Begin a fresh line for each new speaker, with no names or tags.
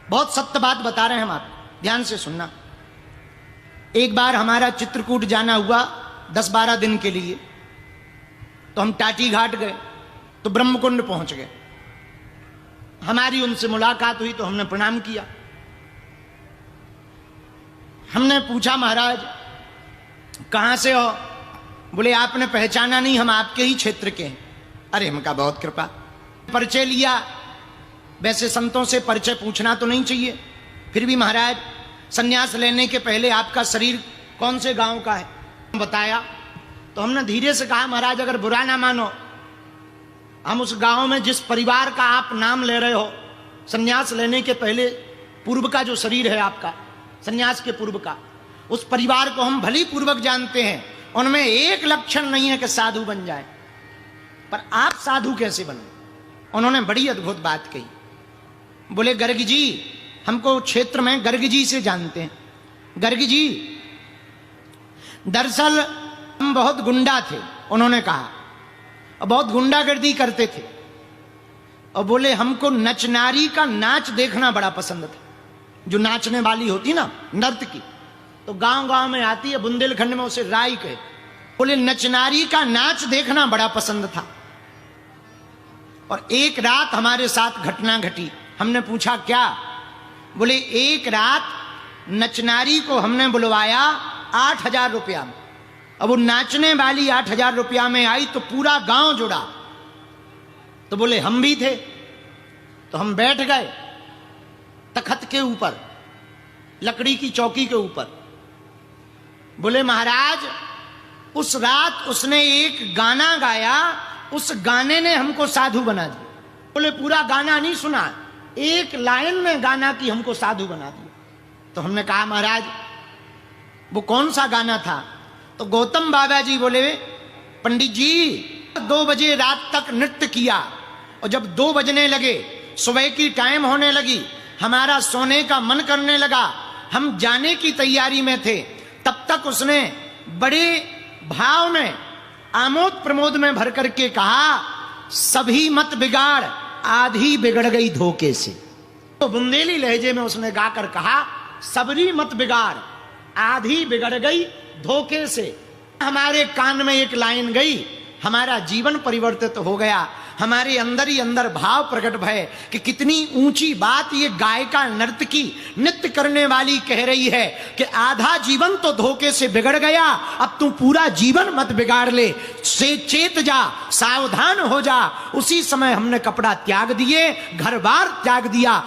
बहुत सत्य बात बता रहे हैं हम आपको, ध्यान से सुनना। एक बार हमारा चित्रकूट जाना हुआ 10-12 दिन के लिए, तो हम टाटी घाट गए, तो ब्रह्मकुंड पहुंच गए। हमारी उनसे मुलाकात हुई तो हमने प्रणाम किया। हमने पूछा, महाराज कहां से हो? बोले आपने पहचाना नहीं, हम आपके ही क्षेत्र के हैं। अरे हम कहा बहुत कृपा। परिचय लिया। वैसे संतों से परिचय पूछना तो नहीं चाहिए, फिर भी महाराज संन्यास लेने के पहले आपका शरीर कौन से गांव का है बताया। तो हमने धीरे से कहा, महाराज अगर बुरा ना मानो, हम उस गांव में जिस परिवार का आप नाम ले रहे हो, संन्यास लेने के पहले पूर्व का जो शरीर है आपका, संन्यास के पूर्व का, उस परिवार को हम भली पूर्वक जानते हैं। उनमें एक लक्षण नहीं है कि साधु बन जाए, पर आप साधु कैसे बने? उन्होंने बड़ी अद्भुत बात कही। बोले गर्ग जी, हमको क्षेत्र में गर्ग जी से जानते हैं। गर्ग जी दरअसल हम बहुत गुंडा थे, उन्होंने कहा, और बहुत गुंडागर्दी करते थे। और बोले हमको नचनारी का नाच देखना बड़ा पसंद था। जो नाचने वाली होती ना, नर्तकी, तो गांव गांव में आती है, बुंदेलखंड में उसे राई कहे। बोले नचनारी का नाच देखना बड़ा पसंद था। और एक रात हमारे साथ घटना घटी। हमने पूछा क्या? बोले एक रात नचनारी को हमने बुलवाया 8,000 रुपया में। अब वो नाचने वाली 8,000 रुपया में आई तो पूरा गांव जुड़ा। तो बोले हम भी थे, तो हम बैठ गए तखत के ऊपर, लकड़ी की चौकी के ऊपर। बोले महाराज उस रात उसने एक गाना गाया, उस गाने ने हमको साधु बना दिया। बोले पूरा गाना नहीं सुना, एक लाइन में गाना की हमको साधु बना दिया। तो हमने कहा महाराज वो कौन सा गाना था? तो गौतम बाबा जी बोले पंडित जी 2 बजे रात तक नृत्य किया, और जब 2 बजने लगे, सुबह की टाइम होने लगी, हमारा सोने का मन करने लगा, हम जाने की तैयारी में थे, तब तक उसने बड़े भाव में, आमोद प्रमोद में भर करके कहा, सभी मत बिगाड़ आधी बिगड़ गई धोखे से। तो बुंदेली लहजे में उसने गाकर कहा, सबरी मत बिगाड़ आधी बिगड़ गई धोखे से। हमारे कान में एक लाइन गई, हमारा जीवन परिवर्तित हो गया। हमारे अंदर ही अंदर भाव प्रकट भय कि कितनी ऊंची बात ये गायिका, नर्तकी, नृत्य करने वाली कह रही है कि आधा जीवन तो धोखे से बिगड़ गया, अब तू पूरा जीवन मत बिगाड़ ले, से चेत जा, सावधान हो जा। उसी समय हमने कपड़ा त्याग दिए, घर बार त्याग दिया।